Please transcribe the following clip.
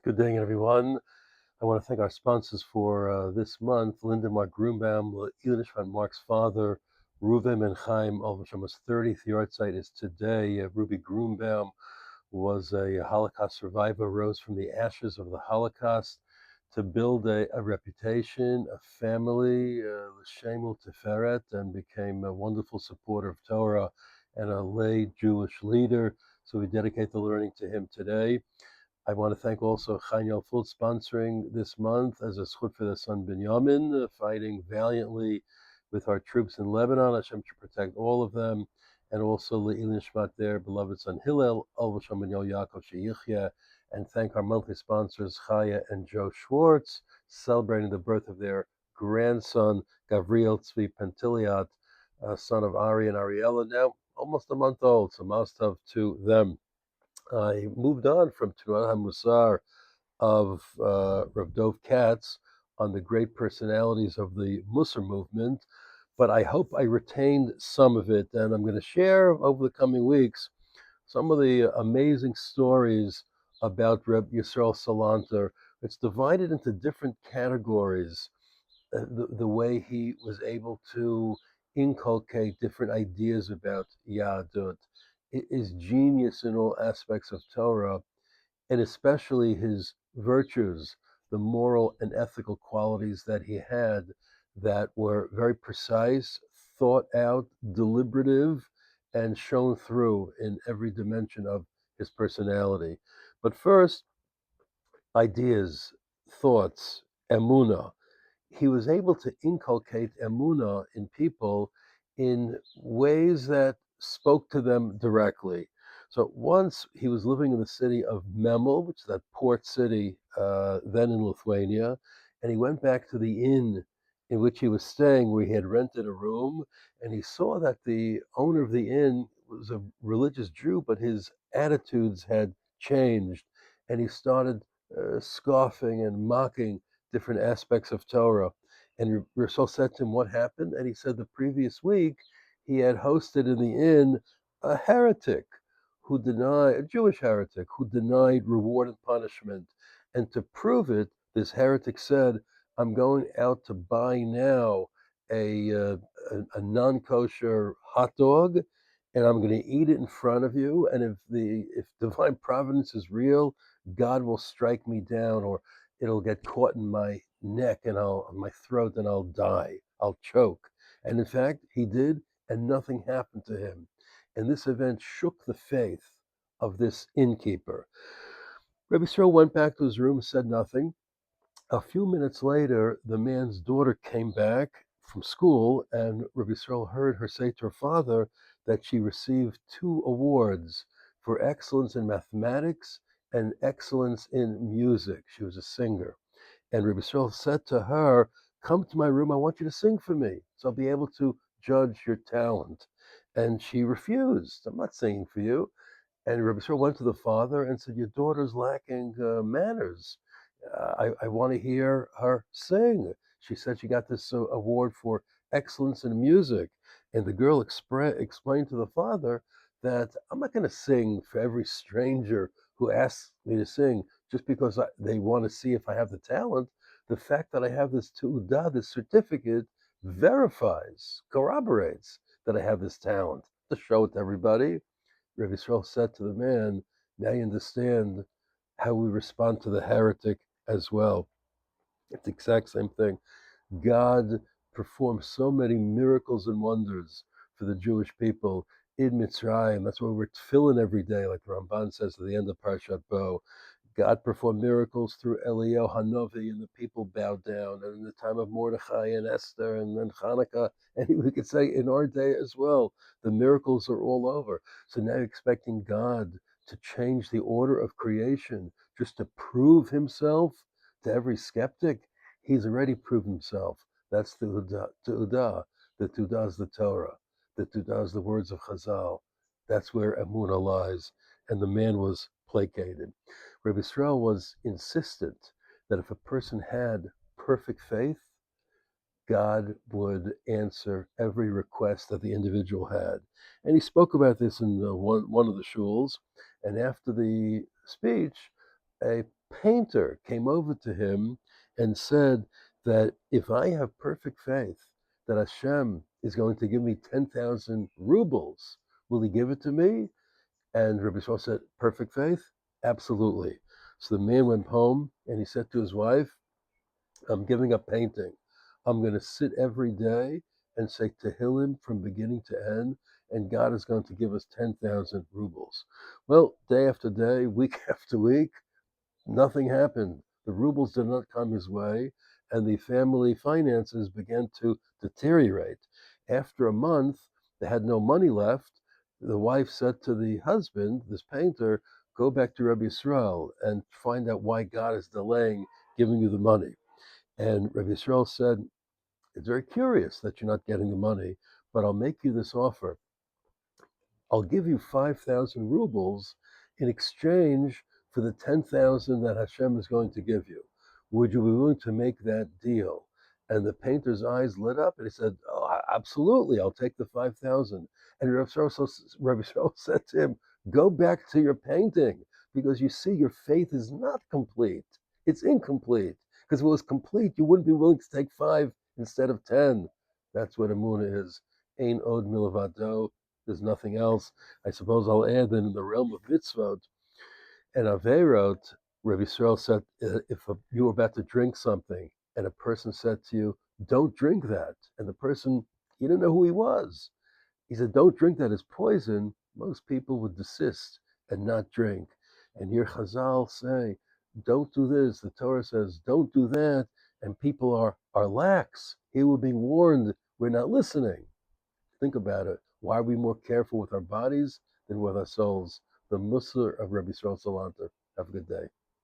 Good day, everyone. I want to thank our sponsors for this month. Linda Mark Grunbaum, Elishvat Mark's father, Reuven and Chaim Olvesham's 30th yard site is today. Ruby Grunbaum was a Holocaust survivor, rose from the ashes of the Holocaust to build a reputation, a family, L'Shem Tiferet, and became a wonderful supporter of Torah and a lay Jewish leader. So we dedicate the learning to him today. I want to thank also Chayil for sponsoring this month as a schut for the son Binyamin, fighting valiantly with our troops in Lebanon. Hashem to protect all of them, and also Le'ilin Shmat, their beloved son Hillel, Al V'Shem Ben Yaakov Sheyichya, and thank our monthly sponsors Chaya and Joe Schwartz, celebrating the birth of their grandson Gavriel Tzvi Pentiliat, son of Ari and Ariella, now almost a month old. So must have to them. I moved on from Turan HaMusar of Rav Dov Katz on the great personalities of the Musar movement, but I hope I retained some of it, and I'm going to share over the coming weeks some of the amazing stories about Reb Yisrael Salanter. It's divided into different categories, the way he was able to inculcate different ideas about Yahadut, his genius in all aspects of Torah, and especially his virtues, the moral and ethical qualities that he had that were very precise, thought out, deliberative, and shown through in every dimension of his personality. But first, ideas, thoughts, emuna. He was able to inculcate emuna in people in ways that spoke to them directly. So once he was living in the city of Memel, which is that port city then in Lithuania, and he went back to the inn in which he was staying, where he had rented a room, and he saw that the owner of the inn was a religious Jew, but his attitudes had changed, and he started scoffing and mocking different aspects of Torah. And Rousseau said to him, "What happened?" And he said, "The previous week he had hosted in the inn a heretic a Jewish heretic who denied reward and punishment. And to prove it, this heretic said, I'm going out to buy now a non kosher hot dog, and I'm going to eat it in front of you. And if divine providence is real, God will strike me down, or it'll get caught in my neck and my throat, and I'll die. I'll choke." And in fact, he did, and nothing happened to him. And this event shook the faith of this innkeeper. Rabbi Yisrael went back to his room, said nothing. A few minutes later, the man's daughter came back from school, and Rabbi Yisrael heard her say to her father that she received 2 awards for excellence in mathematics and excellence in music. She was a singer. And Rabbi Yisrael said to her, "Come to my room, I want you to sing for me, so I'll be able to judge your talent." And she refused. "I'm not singing for you." And Rabbi Yisrael went to the father and said, "Your daughter's lacking manners. I want to hear her sing." She said she got this award for excellence in music. And the girl explained to the father that I'm not going to sing for every stranger who asks me to sing just because they want to see if I have the talent. The fact that I have this tu'udah, this certificate, verifies, corroborates that I have this talent to show it to everybody. Rabbi Yisrael said to the man, "Now you understand how we respond to the heretic as well." It's the exact same thing. God performed so many miracles and wonders for the Jewish people in Mitzrayim. That's why we're tefillin every day, like the Ramban says at the end of Parshat Bo. God performed miracles through Eliyahu Hanavi, and the people bowed down. And in the time of Mordechai and Esther, and then Hanukkah, and we could say in our day as well, the miracles are all over. So now you're expecting God to change the order of creation just to prove himself to every skeptic. He's already proved himself. That's the Tu'udah. The Tu'udah is the Torah. The Tu'udah is the words of Chazal. That's where Emunah lies. And the man was placated. Rabbi Yisrael was insistent that if a person had perfect faith, God would answer every request that the individual had. And he spoke about this in one of the shuls. And after the speech, a painter came over to him and said that if I have perfect faith that Hashem is going to give me 10,000 rubles, will he give it to me? And Rabbi Yisrael said, perfect faith? Absolutely. So the man went home and he said to his wife, I'm giving up painting. I'm going to sit every day and say Tehillim from beginning to end, and God is going to give us 10,000 rubles. Well, day after day, week after week, nothing happened. The rubles did not come his way, and the family finances began to deteriorate. After a month, they had no money left. The wife said to the husband, this painter, go back to Rabbi Yisrael and find out why God is delaying giving you the money. And Rabbi Yisrael said, it's very curious that you're not getting the money, but I'll make you this offer. I'll give you 5,000 rubles in exchange for the 10,000 that Hashem is going to give you. Would you be willing to make that deal? And the painter's eyes lit up and he said, oh, absolutely, I'll take the 5,000. And Rabbi Yisrael said to him, go back to your painting because you see your faith is not complete. It's incomplete. Because if it was complete, you wouldn't be willing to take 5 instead of 10. That's what Emunah is. Ein od milavado. There's nothing else. I suppose I'll add that in the realm of mitzvot and averot, Rabbi Yisrael said, if you were about to drink something and a person said to you, don't drink that, and the person, you didn't know who he was. He said, don't drink that, it's poison. Most people would desist and not drink. And here Chazal say, don't do this. The Torah says, don't do that. And people are lax. Here we're being warned, we're not listening. Think about it. Why are we more careful with our bodies than with our souls? The Musar of Rabbi Yisrael Salanter. Have a good day.